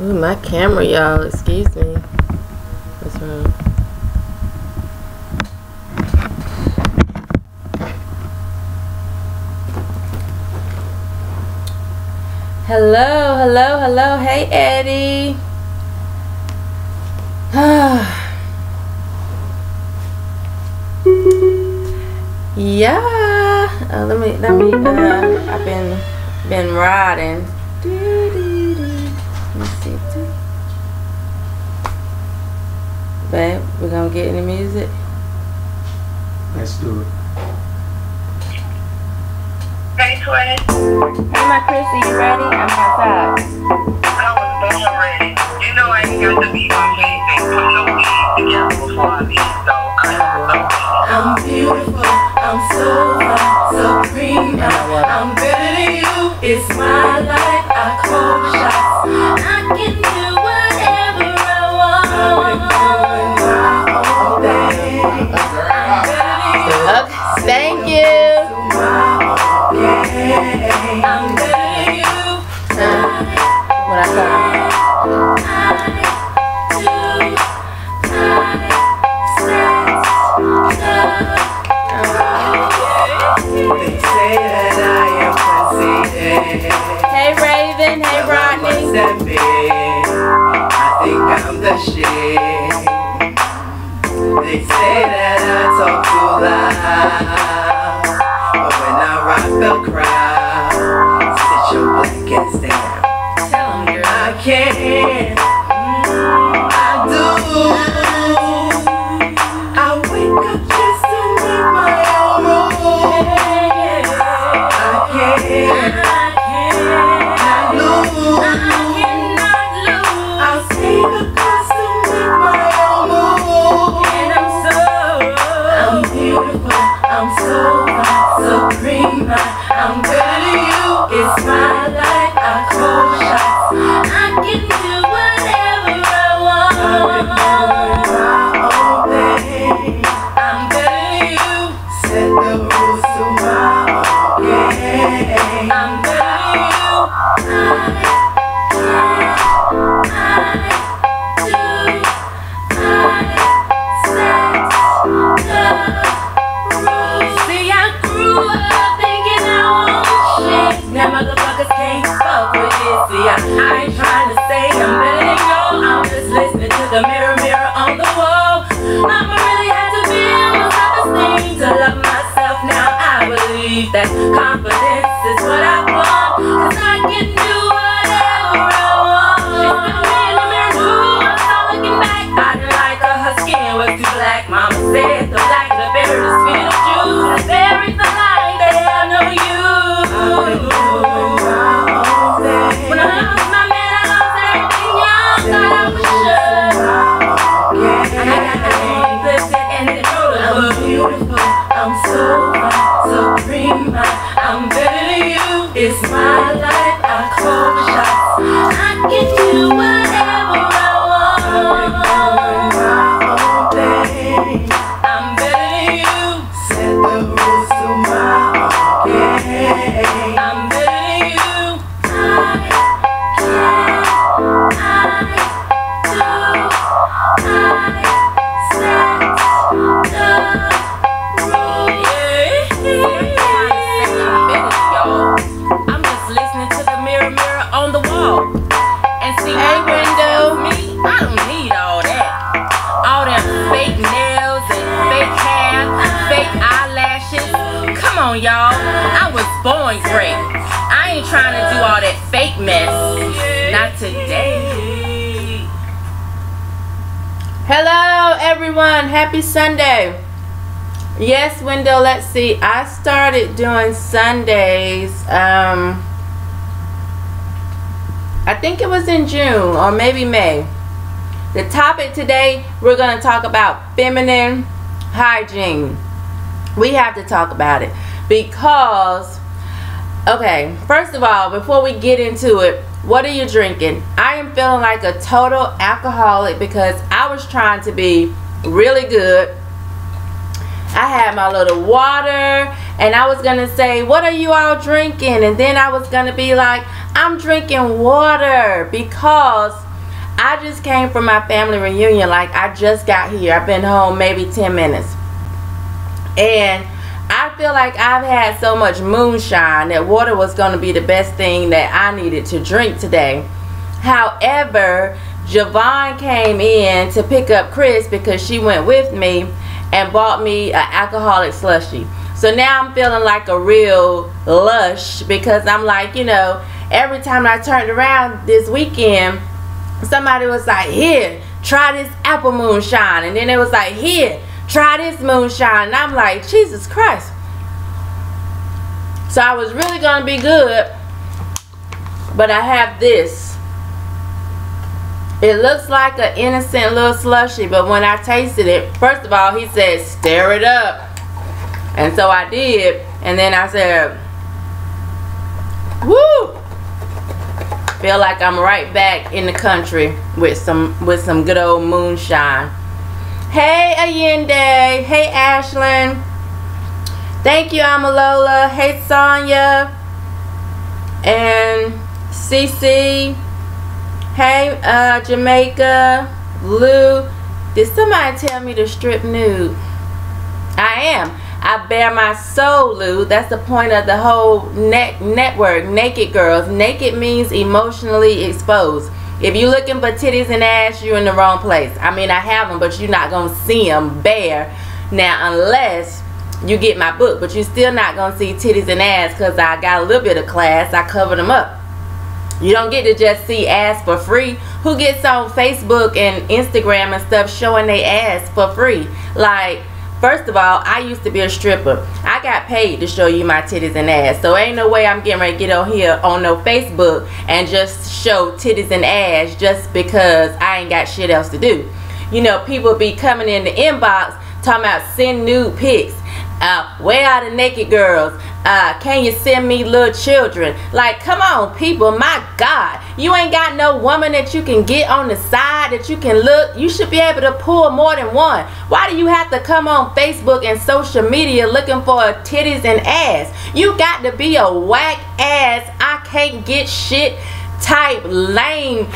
Ooh, my camera, y'all. Excuse me. What's wrong? Hello, hello, hello. Hey, Eddie. Yeah. Let me. I've been riding. Let me see. Babe, we're gonna get in the music. Let's do it. Hey, Twin. Hey, my Chrissy, you ready? I'm outside. I was born ready. You know I ain't got to be on anything. Put no weed together before I leave, so I'm beautiful, I'm so fine, so prima. I'm better than you, it's my life, I call the shots. I can do whatever I want. I'm doing my own thing. I'm better than you. Okay, thank you. I'm better than you. What I thought. They say that I am conceited. Hey, Raven. Hey, Rodney. I think I'm the shit. They say that I talk too loud, but when I rock the crowd, sit your black ass down. Tell 'em, girl, I can. I do. I wake up just to make my own rules. I can't. Not lose. I'll stay the course to make my own move. And I'm beautiful, I'm so fine, so prima. I'm better than you, it's my life, I call shots. I can do whatever I want. I'm doing my own thing. I'm better than you, set the rules to my own game. I'm better than you. Now motherfuckers can't fuck with this. See, I ain't trying to say I'm better than you. I'm just listening to the mirror, mirror on the wall. Mama really had to build my self-esteem to love myself. Now I believe that confidence is what I want, 'cause I can do whatever I want. She's looking me in the mirror too. I saw looking back. I didn't like her skin was too black. Mama said the black the berry, the sweet of juice. The berries the light, they have no use. When I lost my man, I lost everything young. Thought I was sure. I got lifted and controllable. I'm beautiful, I'm so fine, so prima. I'm better than you, it's my life, I call the shots. I can do whatever I want. I'm doing my own thing. I'm better than you, set the rules to my own game. I'm better than you. I'm just listening to the mirror, mirror on the wall, and see Hey, window. me. I don't need all that. All them fake nails and fake hair, fake eyelashes. Come on, y'all. I was born great. I ain't trying to do all that fake mess. Not today. Hello, everyone. Happy Sunday. Yes, window. Let's see. I started doing Sundays. I think it was in June or maybe May. The topic today, we're going to talk about feminine hygiene. We have to talk about it because, okay, first of all, before we get into it, what are you drinking? I am feeling like a total alcoholic because I was trying to be really good. I had my little water and I was gonna say, what are you all drinking? And then I was gonna be like, I'm drinking water because I just came from my family reunion. Like, I just got here. I've been home maybe 10 minutes. And I feel like I've had so much moonshine that water was going to be the best thing that I needed to drink today. However, Javon came in to pick up Chris because she went with me and bought me an alcoholic slushie. So now I'm feeling like a real lush because I'm like, you know, every time I turned around this weekend, somebody was like, here, try this apple moonshine. And then it was like, here, try this moonshine. And I'm like, Jesus Christ. So I was really going to be good. But I have this. It looks like an innocent little slushie. But when I tasted it, first of all, he said, stir it up. And so I did. And then I said, woo. Feel like I'm right back in the country with some good old moonshine. Hey Allende. Hey Ashlyn. Thank you, Amalola. Hey Sonia. And Cece. Hey Jamaica. Lou. Did somebody tell me to strip nude? I am. I bare my soul, Lou. That's the point of the whole network, Naked Girls. Naked means emotionally exposed. If you're looking for titties and ass, you're in the wrong place. I mean, I have them, but you're not going to see them bare. Now, unless you get my book, but you're still not going to see titties and ass because I got a little bit of class. I covered them up. You don't get to just see ass for free. Who gets on Facebook and Instagram and stuff showing their ass for free? Like, first of all, I used to be a stripper. I got paid to show you my titties and ass. So ain't no way I'm getting ready to get on here on no Facebook and just show titties and ass just because I ain't got shit else to do. You know, people be coming in the inbox talking about send nude pics. Where are the naked girls? Can you send me little children? Like, come on, people. My God. You ain't got no woman that you can get on the side that you can look. You should be able to pull more than one. Why do you have to come on Facebook and social media looking for titties and ass? You got to be a whack ass, I can't get shit type lame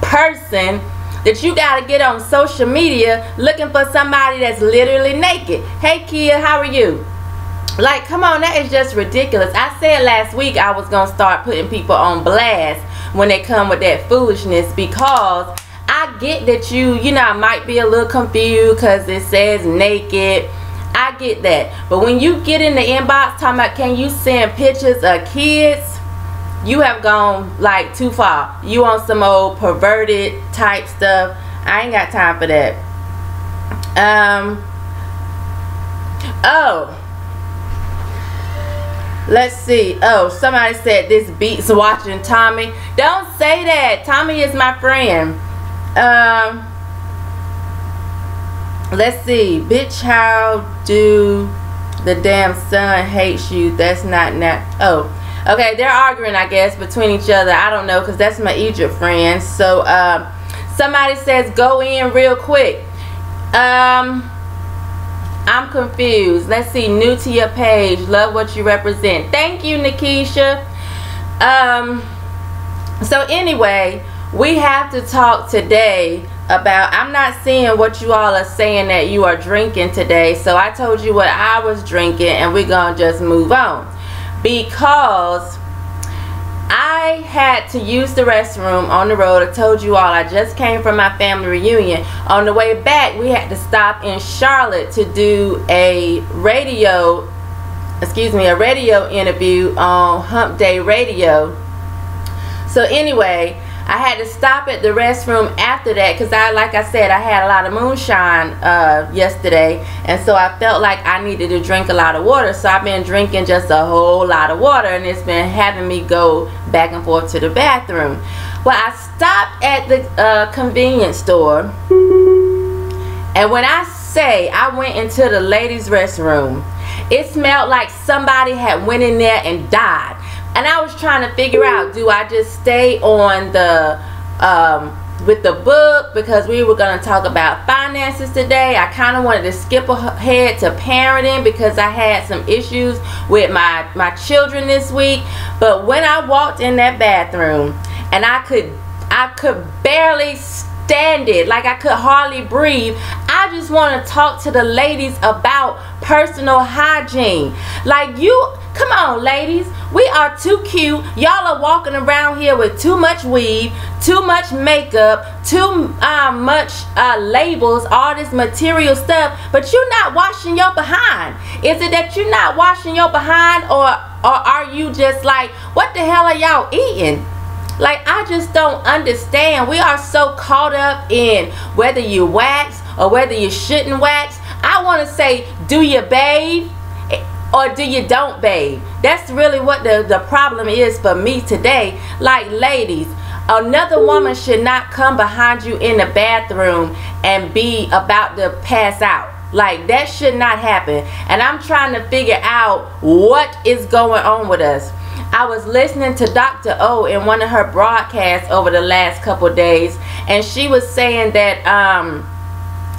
person that you got to get on social media looking for somebody that's literally naked. Hey Kia, how are you? Like, come on, that is just ridiculous. I said last week I was going to start putting people on blast when they come with that foolishness, because I get that you know, I might be a little confused because it says naked. I get that. But when you get in the inbox talking about can you send pictures of kids, you have gone like too far. You on some old perverted type stuff. I ain't got time for that. Oh, let's see. Oh, somebody said this beats watching Tommy. Don't say that. Tommy is my friend. Let's see. Bitch, how do the damn son hates you? That's not. Oh, okay. They're arguing, I guess, between each other. I don't know, because that's my Egypt friend. So, somebody says go in real quick. I'm confused. Let's see. New to your page. Love what you represent. Thank you, Nikisha. So anyway, we have to talk today about, I'm not seeing what you all are saying that you are drinking today. So I told you what I was drinking, and we're gonna just move on, because I had to use the restroom on the road. I told you all I just came from my family reunion. On the way back, we had to stop in Charlotte to do a radio interview on Hump Day Radio. So anyway, I had to stop at the restroom after that because like I said, I had a lot of moonshine yesterday, and so I felt like I needed to drink a lot of water. So I've been drinking just a whole lot of water, and it's been having me go back and forth to the bathroom. Well, I stopped at the convenience store, and when I say I went into the ladies' restroom, it smelled like somebody had went in there and died. And I was trying to figure out, do I just stay on the with the book, because we were going to talk about finances today. I kind of wanted to skip ahead to parenting because I had some issues with my children this week. But when I walked in that bathroom, and I could barely stand it. Like I could hardly breathe. I just want to talk to the ladies about personal hygiene. Like, come on, ladies. We are too cute. Y'all are walking around here with too much weave, too much makeup, too much labels, all this material stuff, but you're not washing your behind. Is it that you're not washing your behind, or are you just like, what the hell are y'all eating? Like, I just don't understand. We are so caught up in whether you wax or whether you shouldn't wax. I want to say, do you bathe or do you don't bathe? That's really what the problem is for me today. Like, ladies, another woman should not come behind you in the bathroom and be about to pass out. Like, that should not happen. And I'm trying to figure out what is going on with us. I was listening to Dr. O in one of her broadcasts over the last couple days, and she was saying that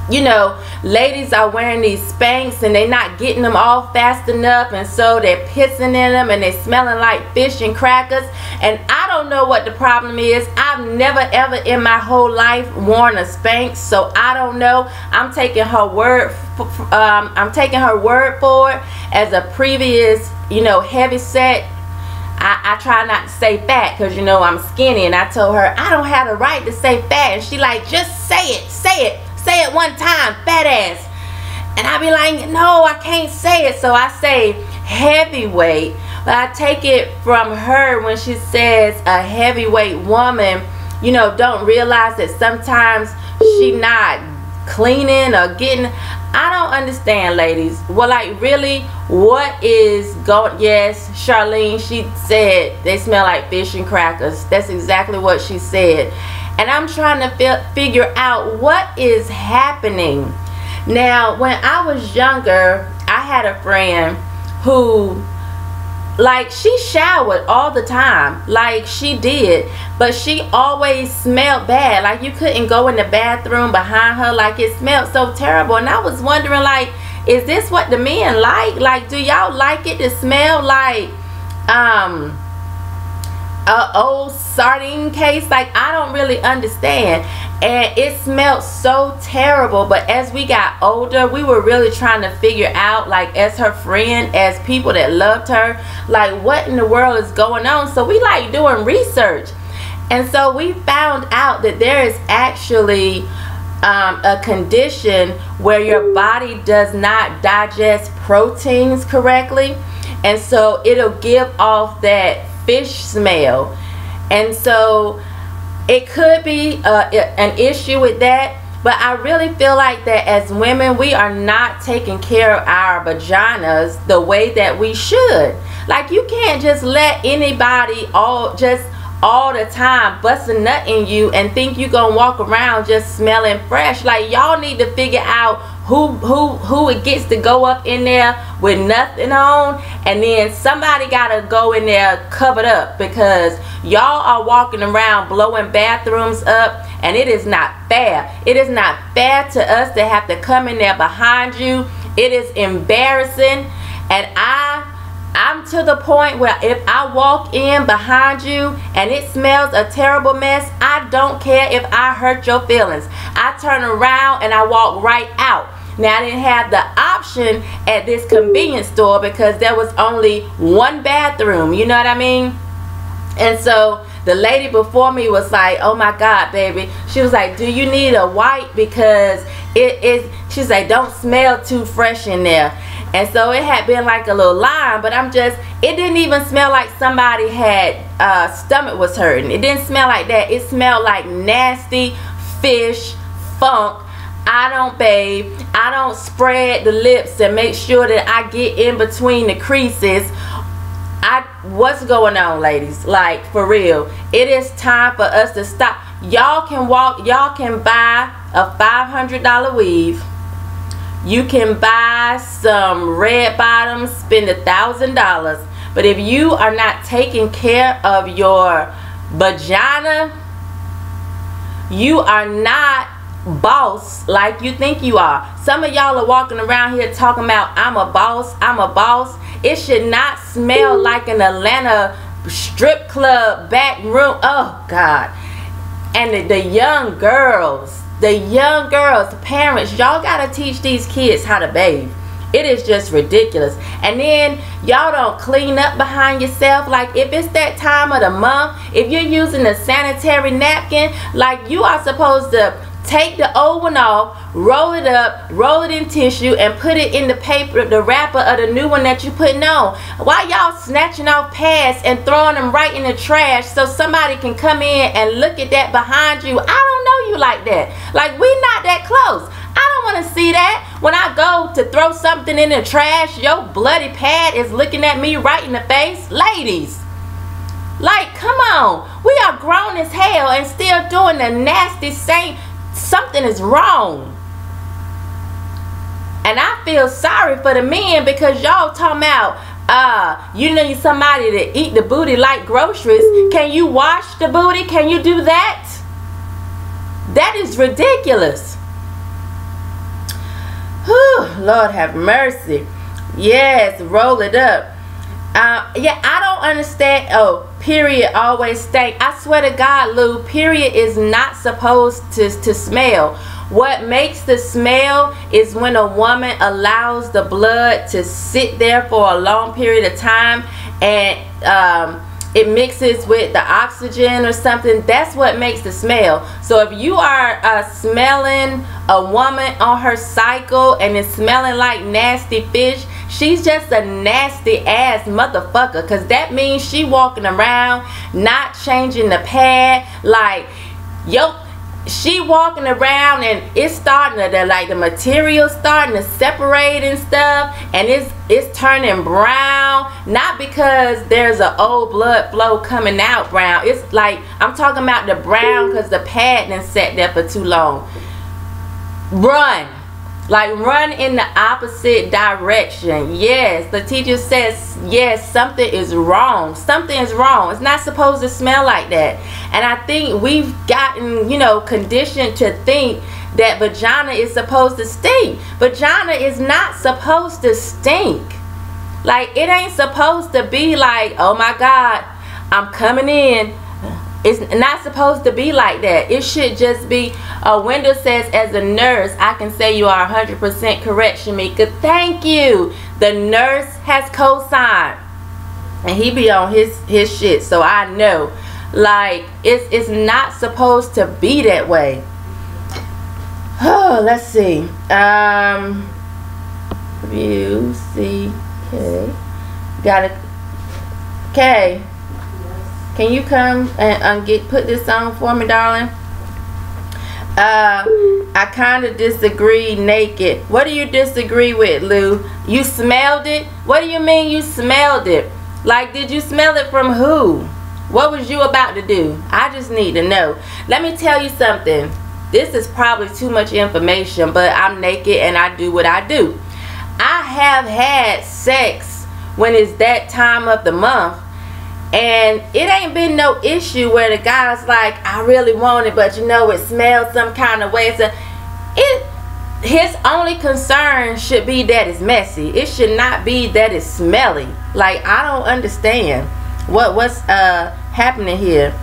you know, ladies are wearing these Spanx and they're not getting them off fast enough, and so they're pissing in them and they're smelling like fish and crackers. And I don't know what the problem is. I've never ever in my whole life worn a Spanx, so I don't know. I'm taking her word for it as a previous, you know, heavy set. I try not to say fat because, you know, I'm skinny, and I told her I don't have the right to say fat, and she like, just say it one time, fat ass. And I be like, no, I can't say it. So I say heavyweight, but I take it from her when she says a heavyweight woman, you know, don't realize that sometimes she not cleaning or getting. I don't understand, ladies. Well, like, really, what is going? Yes, Charlene, she said they smell like fish and crackers. That's exactly what she said. And I'm trying to figure out what is happening. Now, when I was younger, I had a friend who, like, she showered all the time. Like, she did. But she always smelled bad. Like, you couldn't go in the bathroom behind her. Like, it smelled so terrible. And I was wondering, like, is this what the men like? Like, do y'all like it to smell like a old sardine case? Like, I don't really understand. And it smelled so terrible. But as we got older, we were really trying to figure out, like, as her friend, as people that loved her, like, what in the world is going on? So we like doing research, and so we found out that there is actually a condition where your body does not digest proteins correctly, and so it'll give off that fish smell. And so it could be an issue with that. But I really feel like that as women, we are not taking care of our vaginas the way that we should. Like, you can't just let anybody all the time bust a nut in you and think you gonna walk around just smelling fresh. Like, y'all need to figure out who it gets to go up in there with nothing on, and then somebody gotta go in there covered up, because y'all are walking around blowing bathrooms up, and it is not fair. It is not fair to us to have to come in there behind you. It is embarrassing. And I'm to the point where if I walk in behind you and it smells a terrible mess, I don't care if I hurt your feelings. I turn around and I walk right out. Now, I didn't have the option at this convenience store because there was only one bathroom, you know what I mean? And so the lady before me was like, oh my God, baby. She was like, do you need a wipe? Because she's like, don't smell too fresh in there. And so it had been like a little line, but it didn't even smell like somebody had stomach was hurting. It didn't smell like that. It smelled like nasty fish funk. I don't bathe. I don't spread the lips and make sure that I get in between the creases. What's going on, ladies? Like, for real, it is time for us to stop. Y'all can buy a $500 weave. You can buy some red bottoms, spend $1,000. But if you are not taking care of your vagina, you are not boss like you think you are. Some of y'all are walking around here talking about, I'm a boss, I'm a boss. It should not smell like an Atlanta strip club back room. Oh God. And the young girls, the parents, y'all gotta teach these kids how to bathe. It is just ridiculous. And then y'all don't clean up behind yourself. Like, if it's that time of the month, if you're using a sanitary napkin, like, you are supposed to take the old one off, roll it up, roll it in tissue, and put it in the paper, the wrapper of the new one that you putting on. Why y'all snatching off pads and throwing them right in the trash so somebody can come in and look at that behind you? I don't know you like that. Like, we not that close. I don't want to see that. When I go to throw something in the trash, your bloody pad is looking at me right in the face. Ladies, like, come on. We are grown as hell and still doing the nasty same. Something is wrong. And I feel sorry for the men, because y'all talking about you need somebody to eat the booty like groceries. Can you wash the booty? Can you do that? That is ridiculous. Whew, Lord have mercy. Yes, roll it up. Yeah, I don't understand. Oh, period always stink. I swear to God, Lou, period is not supposed to smell. What makes the smell is when a woman allows the blood to sit there for a long period of time, and it mixes with the oxygen or something. That's what makes the smell. So if you are smelling a woman on her cycle and it's smelling like nasty fish, she's just a nasty ass motherfucker, because that means she walking around not changing the pad. Like, she walking around and it's starting to, like, the material starting to separate and stuff, and it's turning brown, not because there's an old blood flow coming out brown. It's like, I'm talking about the brown because the pad done sat there for too long. Run. Like, run in the opposite direction. Yes, the teacher says, yes, something is wrong. Something is wrong. It's not supposed to smell like that. And I think we've gotten, conditioned to think that vagina is supposed to stink. Vagina is not supposed to stink. Like, it ain't supposed to be like, oh my God, I'm coming in. It's not supposed to be like that. It should just be, Wendell says, as a nurse, I can say you are 100% correct, Shemeka. Thank you. The nurse has co-signed. And he be on his shit, so I know. Like, it's not supposed to be that way. Oh, let's see. View, C, K. Got it. K. Can you come and put this on for me, darling? I kind of disagree, Naked. What do you disagree with, Lou? You smelled it? What do you mean you smelled it? Like, did you smell it from who? What was you about to do? I just need to know. Let me tell you something. This is probably too much information, but I'm naked and I do what I do. I have had sex when it's that time of the month, and it ain't been no issue where the guy's like, I really want it, but it smells some kind of way. So his only concern should be that it's messy. It should not be that it's smelly. Like, I don't understand what's happening here.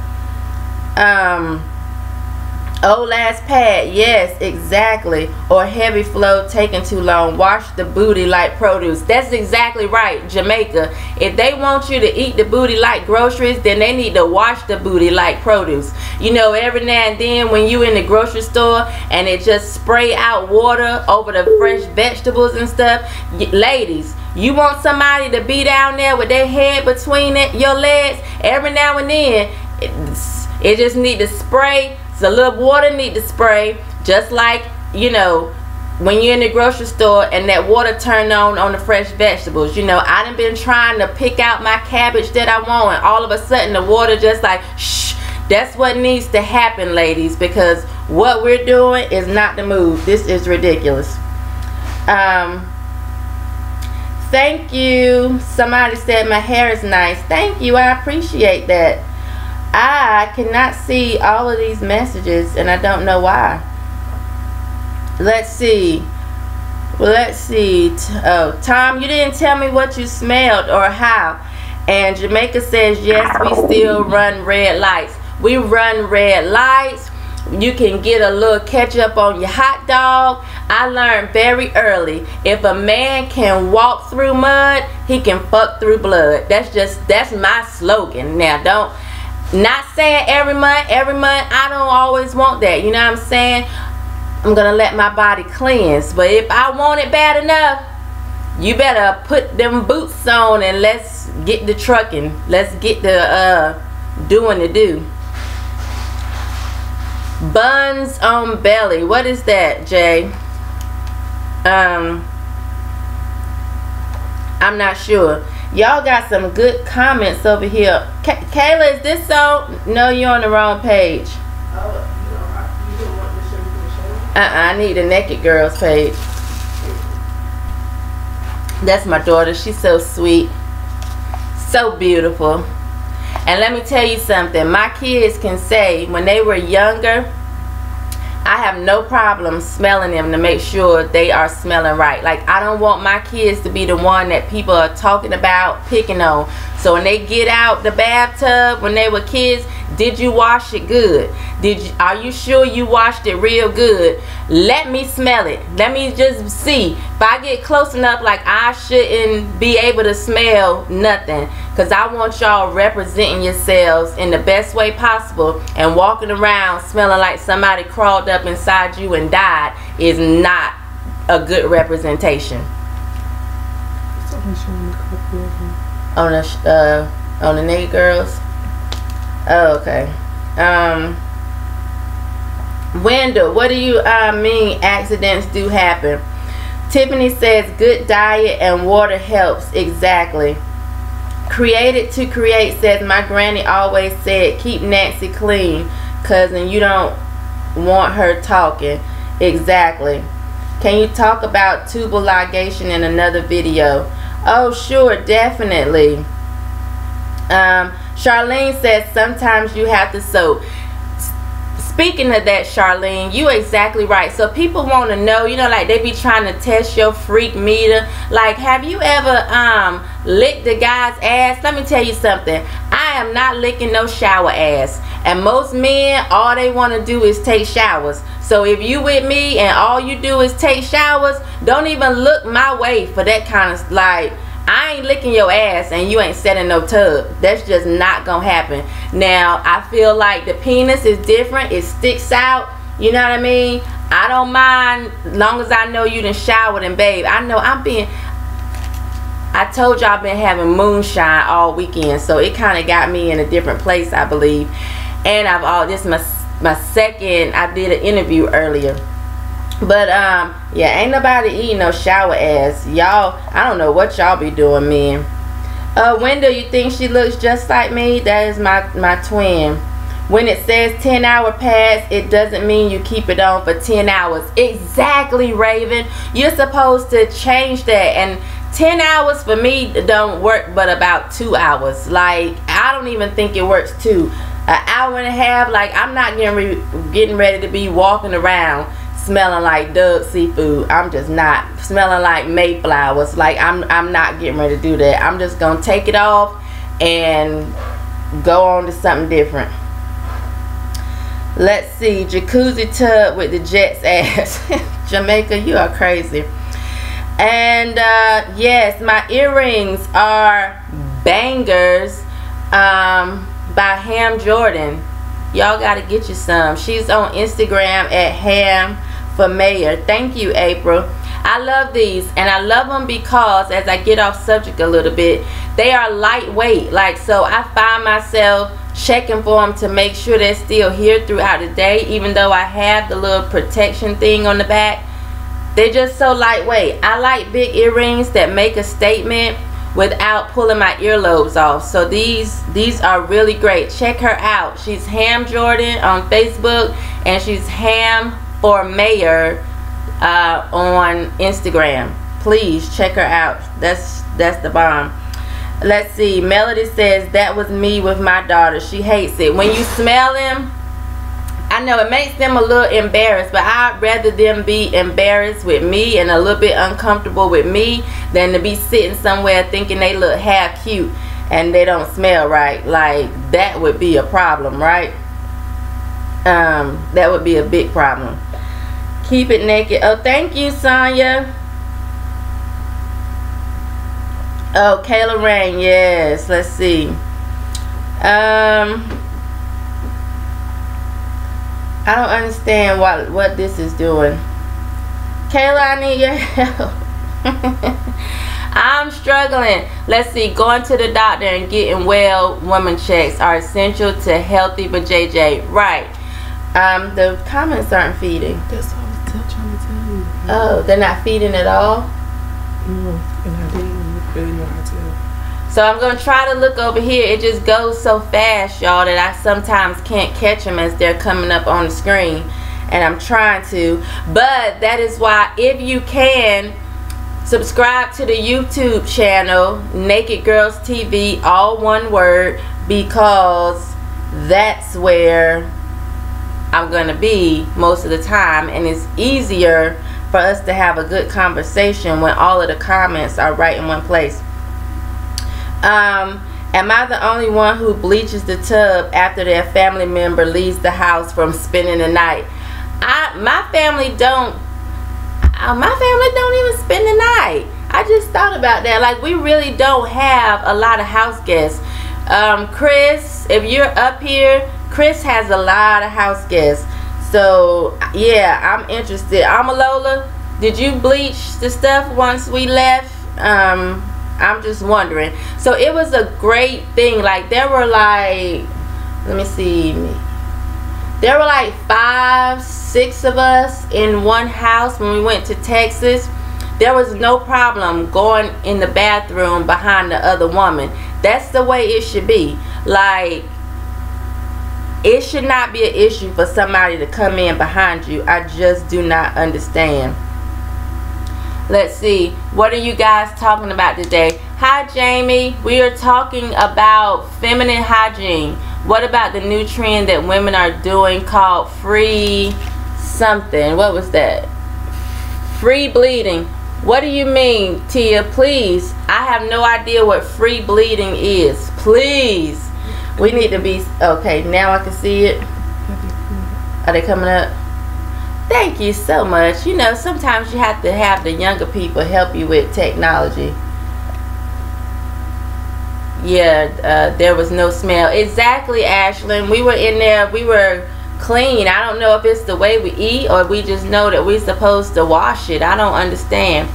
Old ass pad, yes, exactly. Or heavy flow taking too long. Wash the booty like produce. That's exactly right, Jamaica. If they want you to eat the booty like groceries, then they need to wash the booty like produce. Every now and then when you in the grocery store and it just spray out water over the fresh vegetables and stuff, ladies, you want somebody to be down there with their head between your legs, every now and then it just need to spray. So a little water need to spray, just like, when you're in the grocery store and that water turn on the fresh vegetables. I done been trying to pick out my cabbage that I want, and all of a sudden the water just like, shh. That's what needs to happen, ladies, because what we're doing is not the move. This is ridiculous. Thank you. Somebody said my hair is nice. Thank you. I appreciate that. I cannot see all of these messages and I don't know why. Let's see. Oh, Tom, you didn't tell me what you smelled or how. And Jamaica says, yes, we still run red lights. We run red lights. You can get a little ketchup on your hot dog. I learned very early, if a man can walk through mud, he can fuck through blood. That's my slogan. Now, not saying every month, I don't always want that. You know what I'm saying? I'm gonna let my body cleanse. But if I want it bad enough, you better put them boots on and let's get the trucking. Let's get the doing the do. Buns on belly. What is that, Jay? I'm not sure. Y'all got some good comments over here. Kayla, is this so? No, you're on the wrong page. Oh, you don't want the Shemeka Michelle? I need the Naked Girls page. That's my daughter. She's so sweet. So beautiful. And let me tell you something. My kids can say when they were younger, I have no problem smelling them to make sure they are smelling right. Like, I don't want my kids to be the one that people are talking about, picking on. So when they get out the bathtub when they were kids, did you wash it good? Are you sure you washed it real good? Let me smell it. Let me just see. If I get close enough, like, I shouldn't be able to smell nothing. Because I want y'all representing yourselves in the best way possible. And walking around smelling like somebody crawled up inside you and died is not a good representation. On the Naked Girls? Oh, okay. Wendell, what do you mean accidents do happen? Tiffany says good diet and water helps. Exactly. Created to Create says my granny always said keep Nancy clean, cousin, you don't want her talking. Exactly. Can you talk about tubal ligation in another video? Oh, sure, definitely. Charlene says sometimes you have to soak. Speaking of that, Charlene, you exactly right. So people want to know, you know, like they be trying to test your freak meter. Like, have you ever licked the guy's ass? Let me tell you something. I am not licking no shower ass. And most men, all they want to do is take showers. So if you with me and all you do is take showers, don't even look my way for that kind of, like, I ain't licking your ass and you ain't setting no tub. That's just not gonna happen. Now, I feel like the penis is different. It sticks out. You know what I mean? I don't mind long as I know you done showered and babe. I know I told y'all I've been having moonshine all weekend, so it kind of got me in a different place, I believe. And this is my second. I did an interview earlier. But yeah, ain't nobody eating no shower ass. Y'all, I don't know what y'all be doing, man. Wendell, you think she looks just like me? That is my twin. When it says 10-hour pads, it doesn't mean you keep it on for 10 hours. Exactly, Raven. You're supposed to change that. And 10 hours for me don't work but about 2 hours. Like, I don't even think it works 2. An hour and a half, like, I'm not getting ready to be walking around smelling like Doug seafood. I'm just not smelling like Mayflowers. Like, I'm not getting ready to do that. I'm just gonna take it off and go on to something different. Let's see. Jacuzzi tub with the Jets ass. Jamaica, you are crazy. And yes, my earrings are bangers by Ham Jordan. Y'all gotta get you some. She's on Instagram at Ham for Mayor. Thank you, April. I love these, and I love them because, as I get off subject a little bit, they are lightweight. Like, so I find myself checking for them to make sure they're still here throughout the day, even though I have the little protection thing on the back. They're just so lightweight. I like big earrings that make a statement without pulling my earlobes off. So these are really great. Check her out. She's Ham Jordan on Facebook, and she's Ham for Mayor on Instagram. Please check her out. That's the bomb. Let's see. Melody says that was me with my daughter. She hates it. When you smell them, I know it makes them a little embarrassed, but I'd rather them be embarrassed with me and a little bit uncomfortable with me than to be sitting somewhere thinking they look half cute and they don't smell right. Like, that would be a problem, right? That would be a big problem. Keep it naked. Oh, thank you, Sonya. Oh, Kayla Rain. Yes. Let's see. I don't understand what this is doing. Kayla, I need your help. I'm struggling. Let's see. Going to the doctor and getting well woman checks are essential to healthy but JJ. Right. The comments aren't feeding. That's what I was trying to tell you. Oh, they're not feeding at all? No, and I didn't really know how to tell. So I'm going to try to look over here. It just goes so fast, y'all, that I sometimes can't catch them as they're coming up on the screen. And I'm trying to. But that is why, if you can, subscribe to the YouTube channel, Naked Girls TV, all one word, because that's where I'm going to be most of the time. And it's easier for us to have a good conversation when all of the comments are right in one place. Am I the only one who bleaches the tub after their family member leaves the house from spending the night? My family don't even spend the night. I just thought about that. Like, we really don't have a lot of house guests. Chris, if you're up here, Chris has a lot of house guests. So yeah, I'm interested. Amalola, did you bleach the stuff once we left? I'm just wondering. So it was a great thing. Like, there were like, let me see, there were like 5, 6 of us in one house when we went to Texas. There was no problem going in the bathroom behind the other woman. That's the way it should be. Like, it should not be an issue for somebody to come in behind you. I just do not understand. Let's see, what are you guys talking about today? Hi Jamie, we are talking about feminine hygiene. What about the new trend that women are doing called free something? What was that? Free bleeding. What do you mean, Tia? Please, I have no idea what free bleeding is. Please, we need to be okay. Now I can see it. Are they coming up? Thank you so much. You know, sometimes you have to have the younger people help you with technology. Yeah, there was no smell. Exactly, Ashlyn. We were in there. We were clean. I don't know if it's the way we eat or we just know that we're supposed to wash it. I don't understand.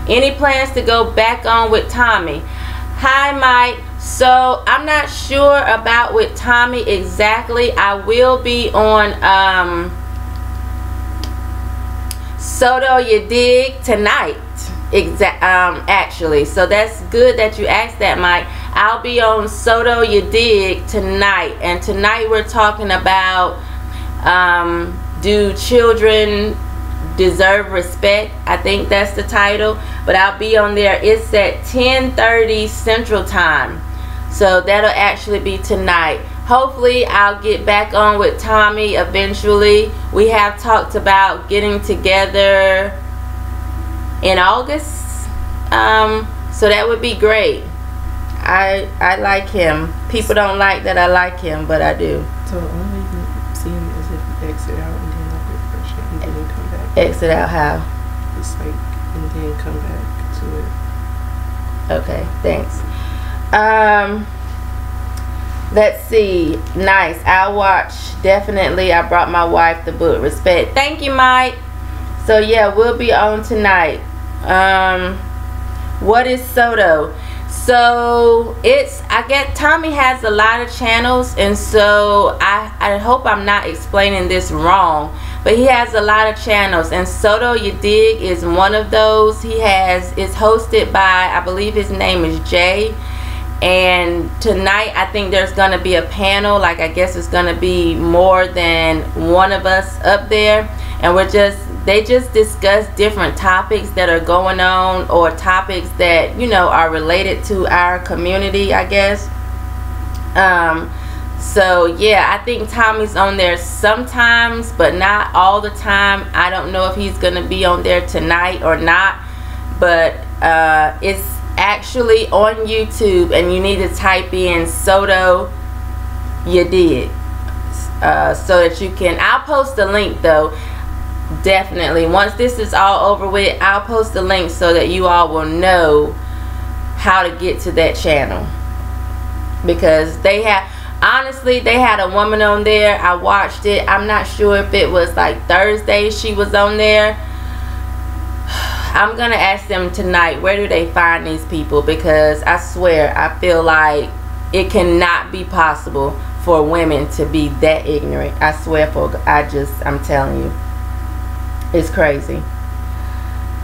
Any plans to go back on with Tommy? Hi, Mike. So I'm not sure about with Tommy exactly. I will be on Soto You Dig tonight, actually. So that's good that you asked that, Mike. I'll be on Soto You Dig tonight, and tonight we're talking about do children deserve respect? I think that's the title, but I'll be on there. It's at 10:30 Central Time, so that'll actually be tonight. Hopefully I'll get back on with Tommy eventually. We have talked about getting together in August, so that would be great. I like him. People don't like that I like him, but I do. So the only way you can see him is if you exit out and then like refresh it and then come back. Exit out how? It's like, and then come back to it. Okay, thanks. Let's see. Nice. I'll watch. Definitely. I brought my wife the book Respect. Thank you, Mike. So yeah, we'll be on tonight. What is Soto? So I guess Tommy has a lot of channels, and so I hope I'm not explaining this wrong, but he has a lot of channels, and Soto You Dig is one of those. It's hosted by, I believe his name is Jay. And tonight I think there's gonna be a panel. Like, I guess it's gonna be more than one of us up there, and they just discuss different topics that are going on, or topics that, you know, are related to our community, I guess. So yeah, I think Tommy's on there sometimes, but not all the time. I don't know if he's gonna be on there tonight or not, but it's actually on YouTube, and you need to type in Soto You Dig. so that you can, I'll post the link though, definitely. Once this is all over with, I'll post the link so that you all will know how to get to that channel, because they have, honestly, they had a woman on there. I watched it. I'm not sure if it was like Thursday she was on there. I'm gonna ask them tonight, where do they find these people, because I swear I feel like it cannot be possible for women to be that ignorant. I swear, I'm telling you, it's crazy.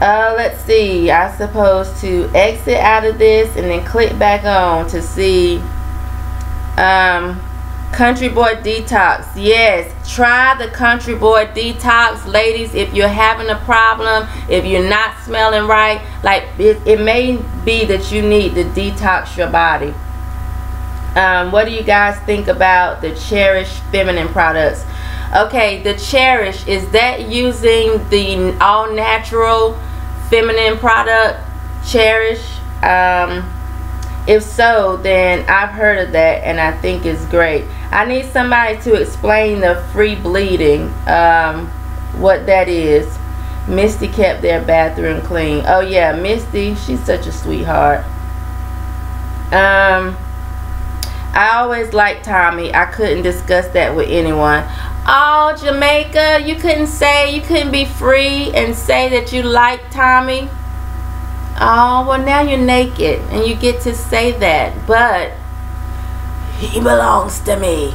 Let's see, I'm supposed to exit out of this and then click back on to see Country Boy Detox. Yes, try the Country Boy Detox, ladies. If you're having a problem, if you're not smelling right, like it may be that you need to detox your body. What do you guys think about the Cherish feminine products? Okay, the Cherish, is that using the all natural feminine product Cherish? If so, then I've heard of that and I think it's great. I need somebody to explain the free bleeding, what that is. Misty kept their bathroom clean. Oh yeah, Misty, she's such a sweetheart. I always liked Tommy. I couldn't discuss that with anyone. Oh, Jamaica, you couldn't be free and say that you like Tommy. Oh, well, now you're naked and you get to say that, but he belongs to me.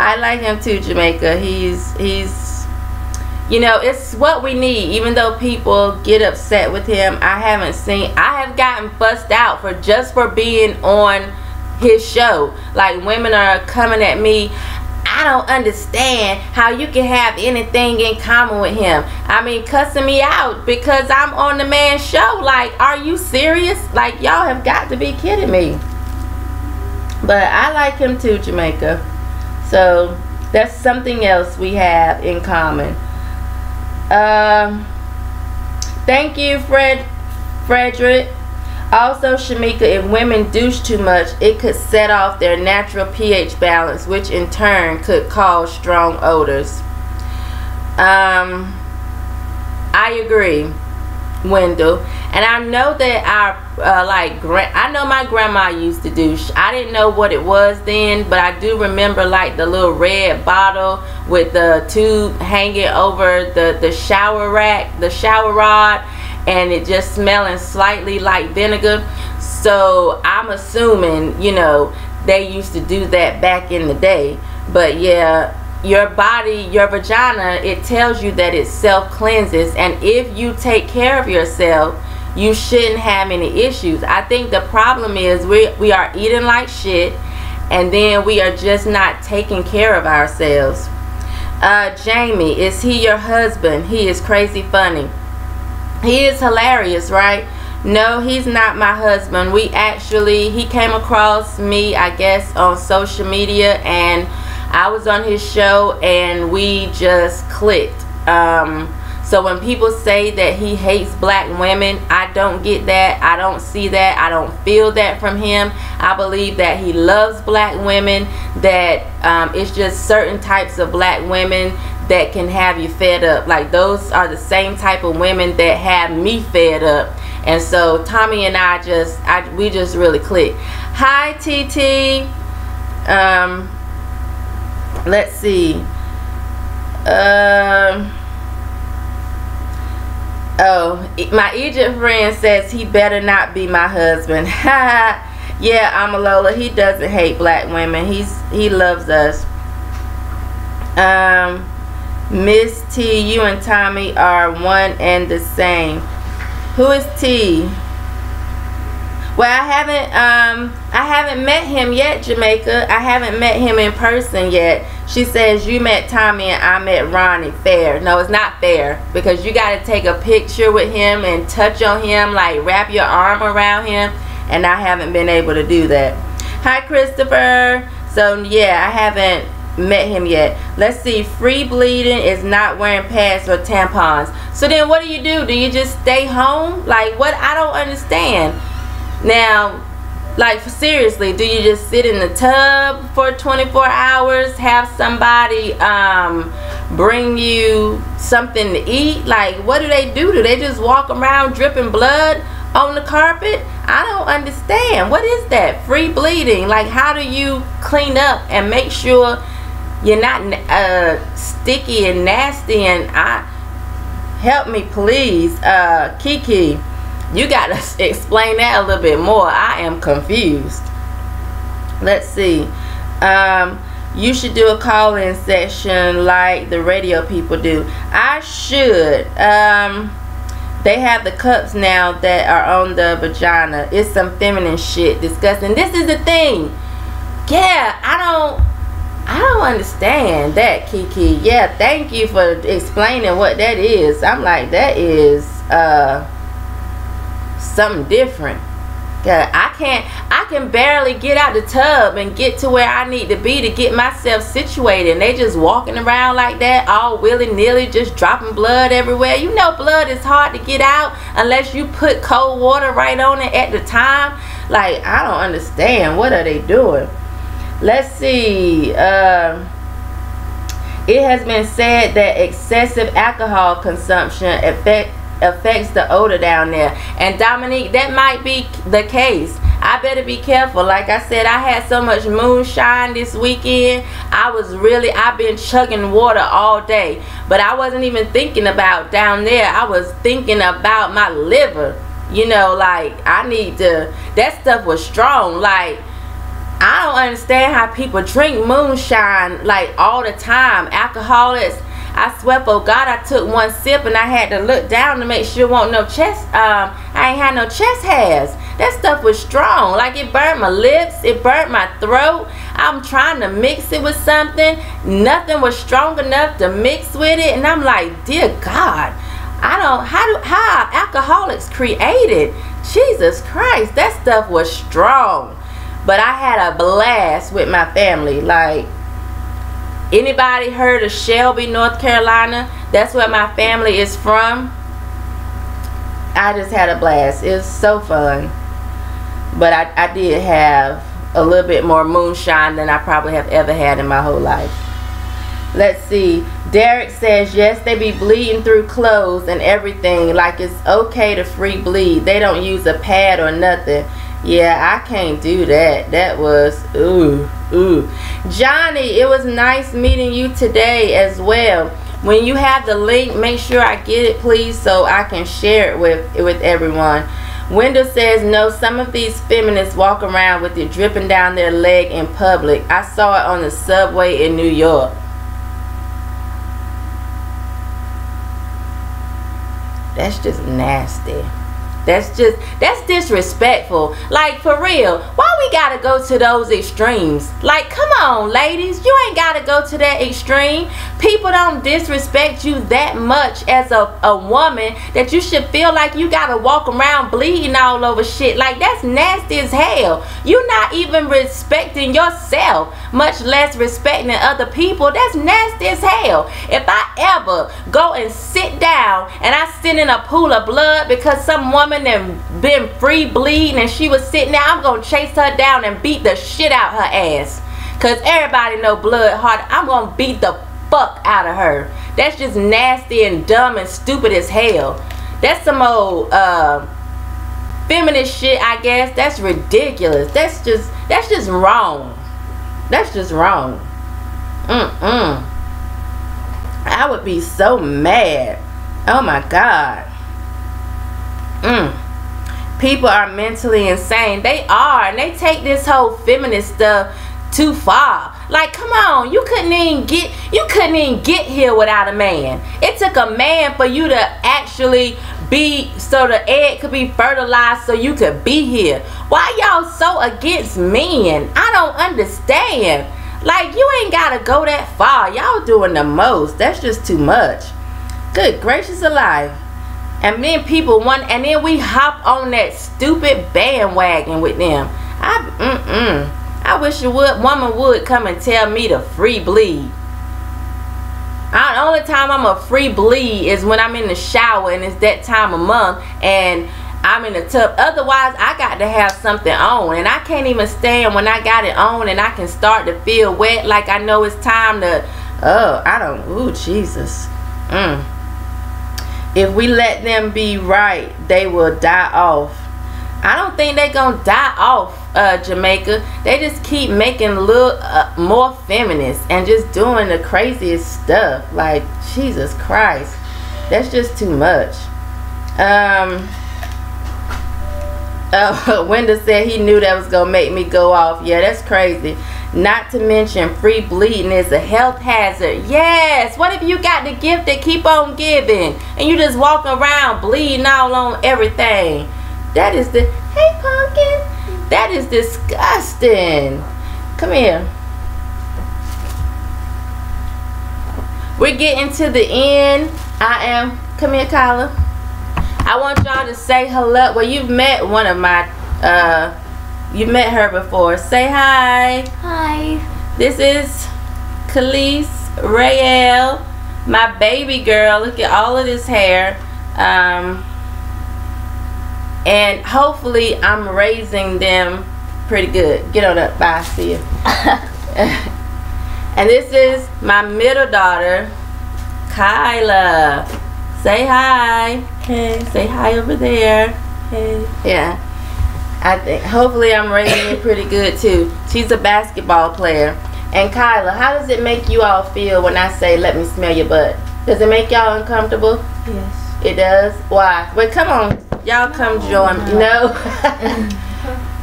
I like him too, Jamaica. He's you know, it's what we need. Even though people get upset with him, I have gotten fussed out for being on his show. Like, women are coming at me, I don't understand how you can have anything in common with him. I mean, cussing me out because I'm on the man's show. Like, are you serious? Like, y'all have got to be kidding me. But I like him too, Jamaica. So that's something else we have in common. Thank you, Frederick. Also, Shemeka, if women douche too much, it could set off their natural pH balance, which in turn could cause strong odors. I agree, Wendell. And I know that I know my grandma used to douche. I didn't know what it was then, but I do remember like the little red bottle with the tube hanging over the shower rack, the shower rod, and it just smelling slightly like vinegar. So I'm assuming, you know, they used to do that back in the day. But yeah, your body, your vagina, it tells you that it self-cleanses, and if you take care of yourself, you shouldn't have any issues. I think the problem is we are eating like shit, and then we are just not taking care of ourselves. Jamie, is he your husband? He is crazy funny. He is hilarious, right? No, he's not my husband. He came across me, I guess, on social media, and I was on his show and we just clicked. So when people say that he hates black women, I don't get that. I don't see that. I don't feel that from him. I believe that he loves black women, that it's just certain types of black women that can have you fed up. Like, those are the same type of women that have me fed up. And so Tommy and we just really click. Hi, TT. Let's see. Oh, my Egypt friend says he better not be my husband. Yeah, Amalola, he doesn't hate black women. He loves us. Miss T, you and Tommy are one and the same. Who is T? Well, I haven't met him yet, Jamaica. I haven't met him in person yet. She says you met Tommy and I met Ronnie. Fair. No, it's not fair, because you got to take a picture with him and touch on him, like wrap your arm around him, and I haven't been able to do that. Hi, Christopher. So yeah, I haven't met him yet. Let's see. Free bleeding is not wearing pads or tampons. So then what do? Do you just stay home? Like, what? I don't understand. Now, Like, seriously, do you just sit in the tub for 24 hours, have somebody bring you something to eat? Like, what do they do? Do they just walk around dripping blood on the carpet? I don't understand. What is that? Free bleeding. Like, how do you clean up and make sure you're not sticky and nasty? And help me, please, Kiki. You gotta explain that a little bit more. I am confused. Let's see. You should do a call-in session like the radio people do. I should. They have the cups now that are on the vagina. It's some feminine shit. Disgusting. This is the thing. Yeah, I don't understand that, Kiki. Yeah, thank you for explaining what that is. I'm like, that is something different. I can barely get out the tub and get to where I need to be to get myself situated, and they just walking around like that, all willy-nilly, just dropping blood everywhere. You know, blood is hard to get out unless you put cold water right on it at the time. Like, I don't understand. What are they doing? Let's see. It has been said that excessive alcohol consumption affects the odor down there. And Dominique, that might be the case. I better be careful. Like I said, I had so much moonshine this weekend. I've been chugging water all day. But I wasn't even thinking about down there. I was thinking about my liver. You know, like, that stuff was strong. Like, I don't understand how people drink moonshine like all the time. Alcoholics. I swear for God, I took one sip and I had to look down to make sure there wasn't no chest. I ain't had no chest hairs. That stuff was strong. Like, it burnt my lips. It burnt my throat. I'm trying to mix it with something. Nothing was strong enough to mix with it. And I'm like, dear God, how alcoholics created? Jesus Christ, that stuff was strong. But I had a blast with my family. Like, anybody heard of Shelby, North Carolina? That's where my family is from. I just had a blast. It was so fun. But I did have a little bit more moonshine than I probably have ever had in my whole life. Let's see. Derek says, yes, they be bleeding through clothes and everything. Like, it's okay to free bleed. They don't use a pad or nothing. Yeah, I can't do that. That was, ooh. Johnny, it was nice meeting you today as well. When you have the link, make sure I get it, please, so I can share it with everyone. Wendell says, no, some of these feminists walk around with it dripping down their leg in public. I saw it on the subway in New York. That's just nasty. That's disrespectful. Like, for real, why we gotta go to those extremes? Like, come on, ladies, you ain't gotta go to that extreme. People don't disrespect you that much as a woman that you should feel like you gotta walk around bleeding all over shit. Like, that's nasty as hell. You're not even respecting yourself, much less respecting other people. That's nasty as hell. If I ever go and sit down and I sit in a pool of blood because some woman and been free bleeding and she was sitting there, I'm gonna chase her down and beat the shit out her ass, cause everybody know blood hard. I'm gonna beat the fuck out of her. That's just nasty and dumb and stupid as hell. That's some old feminist shit, I guess. That's ridiculous. That's just wrong. That's just wrong. I would be so mad. Oh my God. People are mentally insane. They are, and they take this whole feminist stuff too far. Like, come on, you couldn't even get here without a man. It took a man for you to actually be, so the egg could be fertilized so you could be here. Why y'all so against men? I don't understand. Like, you ain't gotta go that far. Y'all doing the most. That's just too much. Good gracious alive. And then people and then we hop on that stupid bandwagon with them. I wish a woman would come and tell me to free bleed. The only time I'm a free bleed is when I'm in the shower and it's that time of month and I'm in the tub. Otherwise, I got to have something on, and I can't even stand when I got it on and I can start to feel wet, like I know it's time to, ooh, Jesus. If we let them be right, they will die off. I don't think they gonna die off, Jamaica. They just keep making look more feminist and just doing the craziest stuff. Like, Jesus Christ, that's just too much. Wenda said he knew that was gonna make me go off. Yeah, that's crazy. Not to mention, free bleeding is a health hazard. Yes. What if you got the gift that keep on giving and you just walk around bleeding all on everything? That is the, hey pumpkin, that is disgusting. Come here. We're getting to the end. Come here, Kyla. I want y'all to say hello. Well, you've met one of my, you met her before. Say hi. Hi. This is Khalees Rael, my baby girl. Look at all of this hair. And hopefully I'm raising them pretty good. Get on up. Bye. See you. And this is my middle daughter, Kyla. Say hi. Hey. Say hi over there. Hey. Yeah. I think hopefully I'm raising you pretty good too. She's a basketball player. And Kyla, how does it make you all feel when I say let me smell your butt? Does it make y'all uncomfortable? Yes. It does? Why? Wait, come on. Y'all come join me. No.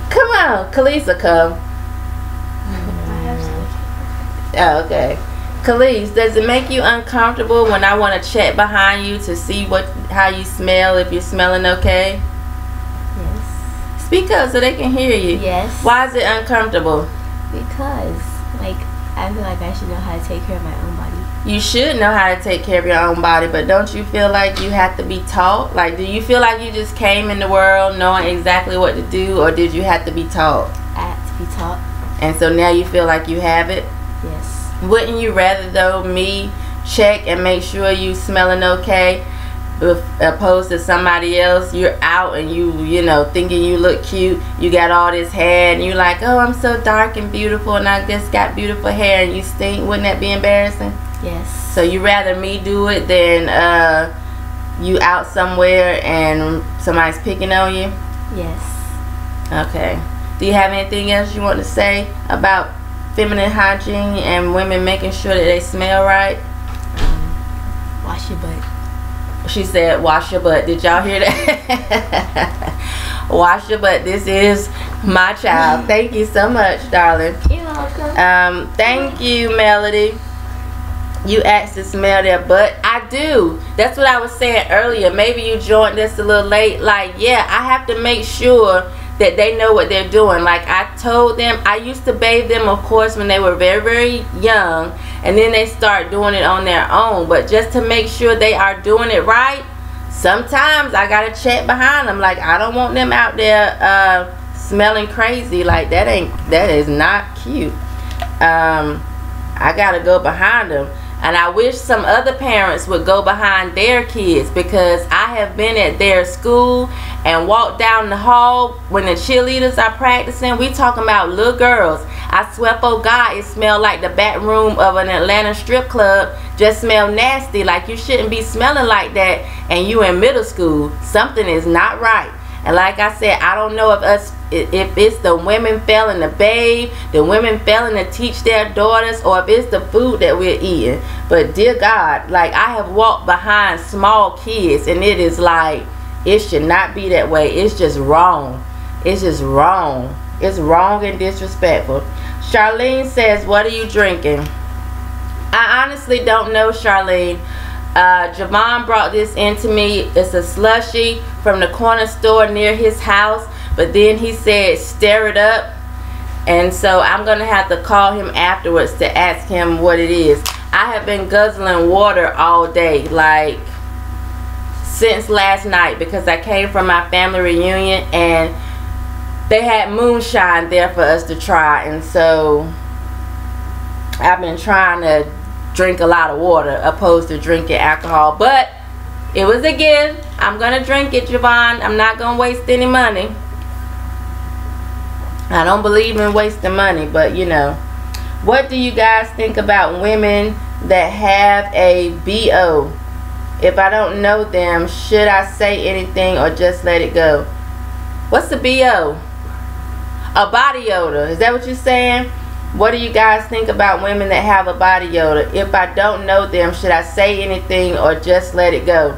Come on. Khalees, come. Oh, okay. Khalees, does it make you uncomfortable when I want to check behind you to see how you smell, if you're smelling okay? Yes. Speak up so they can hear you. Yes. Why is it uncomfortable? Because, like, I feel like I should know how to take care of my own body. You should know how to take care of your own body, but don't you feel like you have to be taught? Like, do you feel like you just came in the world knowing exactly what to do, or did you have to be taught? I had to be taught. And so now you feel like you have it? Yes. Wouldn't you rather, though, me check and make sure you smelling okay, opposed to somebody else? You're out and you know, thinking you look cute, you got all this hair, and you're like, oh, I'm so dark and beautiful, and I just got beautiful hair, and you stink. Wouldn't that be embarrassing? Yes. So you rather me do it than you out somewhere and somebody's picking on you? Yes. Okay. Do you have anything else you want to say about feminine hygiene and women making sure that they smell right? Wash your butt. She said wash your butt. Did y'all hear that? Wash your butt. This is my child. Thank you so much, darling. You're welcome. Thank you, Melody. You asked to smell their butt. I do. That's what I was saying earlier. Maybe you joined us a little late. Like, yeah, I have to make sure that they know what they're doing. Like I told them, I used to bathe them, of course, when they were very, very young, and then they start doing it on their own. But just to make sure they are doing it right, sometimes I gotta check behind them. Like, I don't want them out there smelling crazy. Like, that is not cute. I gotta go behind them. And I wish some other parents would go behind their kids, because I have been at their school and walked down the hall when the cheerleaders are practicing. We talking about little girls. I swear for God, it smelled like the back room of an Atlanta strip club. Just smelled nasty. Like, you shouldn't be smelling like that and you in middle school. Something is not right. And like I said, I don't know if it's the women failing to bathe, the women failing to teach their daughters, or if it's the food that we're eating. But dear God, like, I have walked behind small kids, and it is like, it should not be that way. It's just wrong. It's just wrong. It's wrong and disrespectful. Charlene says, what are you drinking? I honestly don't know, Charlene. Javon brought this into me. It's a slushie from the corner store near his house, but then he said stir it up, and so I'm gonna have to call him afterwards to ask him what it is. I have been guzzling water all day, like since last night, because I came from my family reunion and they had moonshine there for us to try, and so I've been trying to drink a lot of water opposed to drinking alcohol. But It was a gift. I'm gonna drink it, Javon. I'm not gonna waste any money. I don't believe in wasting money, but you know. What do you guys think about women that have a BO? If I don't know them, should I say anything or just let it go? What's the BO? A body odor. Is that what you're saying? What do you guys think about women that have a body odor? If I don't know them, should I say anything or just let it go?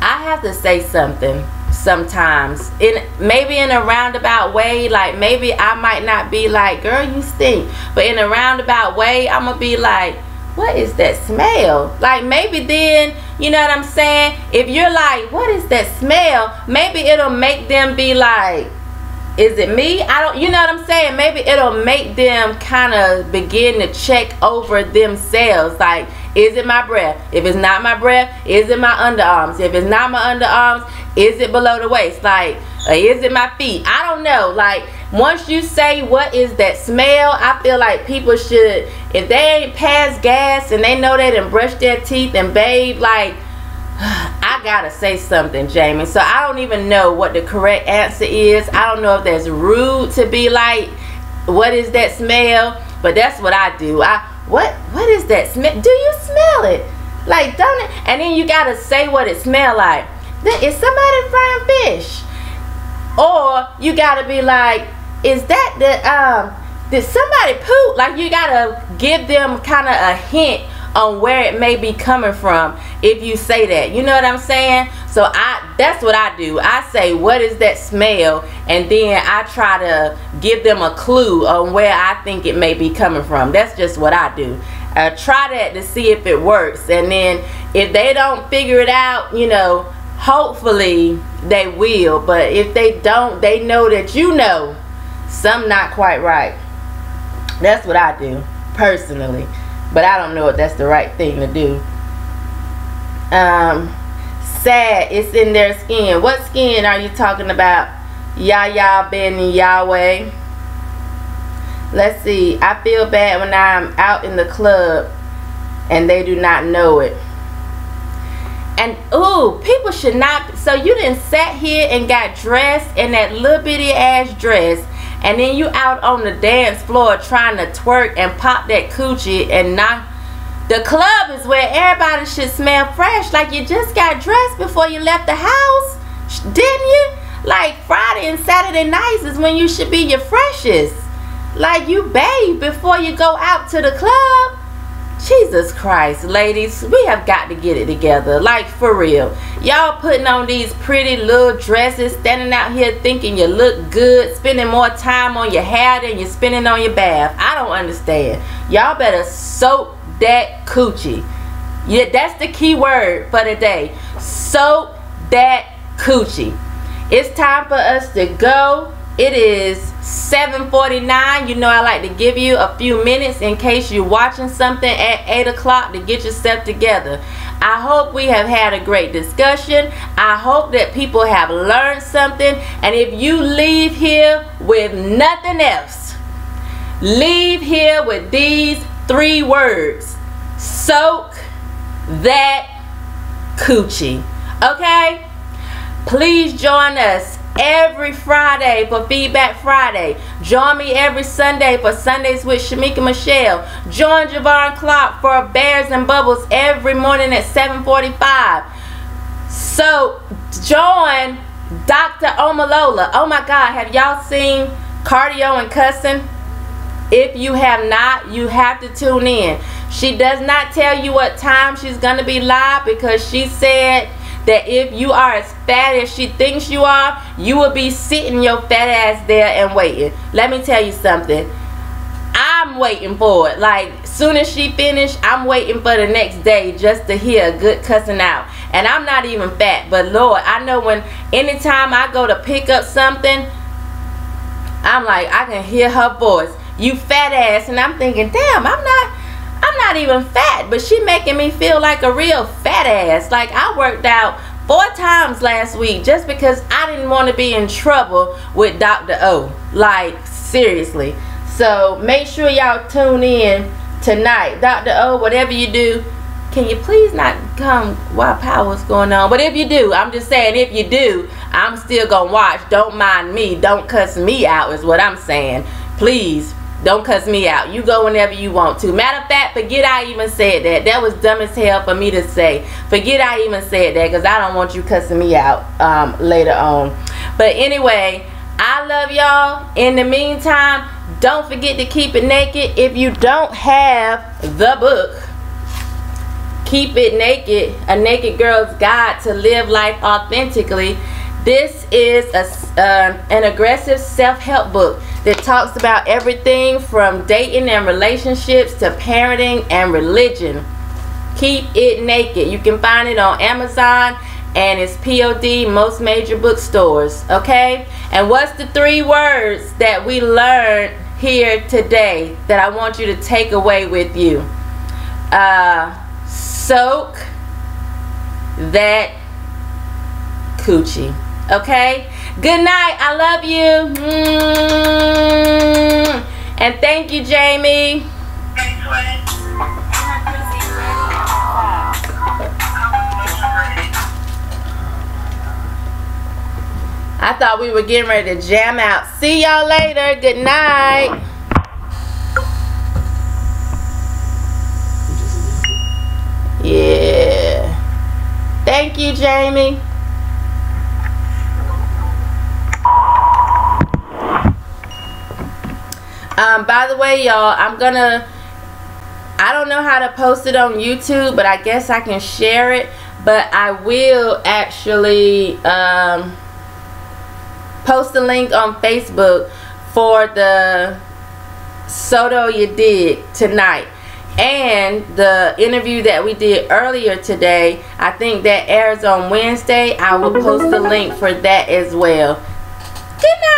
I have to say something sometimes, maybe in a roundabout way. Like, maybe I might not be like, girl, you stink, but in a roundabout way, I'm gonna be like, what is that smell? Like, maybe then, you know what I'm saying, if you're like, what is that smell, maybe it'll make them be like, is it me? I don't, you know what I'm saying, maybe it'll make them kind of begin to check over themselves. Like, is it my breath? If it's not my breath, is it my underarms? If it's not my underarms, is it below the waist? Like, is it my feet? I don't know. Like, once you say what is that smell, I feel like people should, if they ain't passed gas and they know they done brushed their teeth and bathe, like, I gotta say something, Jamie. So I don't even know what the correct answer is. I don't know if that's rude to be like, what is that smell? But that's what I do. What is that smell? Do you smell it? Like, don't it? And then you gotta say what it smell like. Is somebody frying fish? Or you gotta be like, is that the did somebody poop? Like, you gotta give them kind of a hint on where it may be coming from if you say that. You know what I'm saying? So that's what I do. I say, what is that smell? And then I try to give them a clue on where I think it may be coming from. That's just what I do. Try that to see if it works. And then if they don't figure it out, you know, hopefully they will. But if they don't, they know that you know something not quite right. That's what I do personally. But I don't know if that's the right thing to do. Sad, it's in their skin. What skin are you talking about? Yahya Ben Yahweh. Let's see. I feel bad when I'm out in the club and they do not know it. And ooh, people should not. So you done sat here and got dressed in that little bitty ass dress, and then you out on the dance floor trying to twerk and pop that coochie and knock. The club is where everybody should smell fresh. Like, you just got dressed before you left the house, didn't you? Like, Friday and Saturday nights is when you should be your freshest. Like, you bathe before you go out to the club. Jesus Christ, ladies, we have got to get it together. Like, for real. Y'all putting on these pretty little dresses, standing out here thinking you look good, spending more time on your hair than you're spending on your bath. I don't understand. Y'all better soak that coochie. Yeah, that's the key word for today. Soak that coochie. It's time for us to go. It is 7:49. You know I like to give you a few minutes in case you're watching something at 8 o'clock to get yourself together. I hope we have had a great discussion. I hope that people have learned something. And if you leave here with nothing else, leave here with these 3 words: soak that coochie. Okay? Please join us every Friday for Feedback Friday. Join me every Sunday for Sundays with Shemeka Michelle. Join Javon Clark for Bears and Bubbles every morning at 7:45. So join Dr. Omalola. Oh my God, have y'all seen Cardio and Cussing? If you have not, you have to tune in. She does not tell you what time she's going to be live, because she said that if you are as fat as she thinks you are, you will be sitting your fat ass there and waiting. Let me tell you something. I'm waiting for it. Like, soon as she finished, I'm waiting for the next day just to hear a good cussing out. And I'm not even fat, but Lord, I know when anytime I go to pick up something, I'm like, I can hear her voice. You fat ass. And I'm thinking, damn, I'm not even fat, but she making me feel like a real fat ass. Like, I worked out 4 times last week just because I didn't want to be in trouble with Dr. O. Like, seriously. So make sure y'all tune in tonight. Dr. O, whatever you do, can you please not come while power's going on? But if you do, I'm just saying, if you do, I'm still gonna watch. Don't mind me. Don't cuss me out is what I'm saying. Please, don't cuss me out. You go whenever you want to. Matter of fact, forget I even said that. That was dumb as hell for me to say. Forget I even said that, because I don't want you cussing me out later on. But anyway, I love y'all. In the meantime, don't forget to keep it naked. If you don't have the book, Keep It Naked, A Naked Girl's Guide to Live Life Authentically. This is an aggressive self-help book that talks about everything from dating and relationships to parenting and religion. Keep It Naked. You can find it on Amazon, and it's POD most major bookstores. Okay? And what's the 3 words that we learned here today that I want you to take away with you? Soak that coochie. Okay? Good night. I love you. And thank you, Jamie. Thanks, Wayne. I thought we were getting ready to jam out. See y'all later. Good night. Yeah. Thank you, Jamie. By the way, y'all, I don't know how to post it on YouTube, but I guess I can share it. But I will actually post a link on Facebook for the Soto You Dig tonight. And the interview that we did earlier today, I think that airs on Wednesday. I will post a link for that as well. Good night.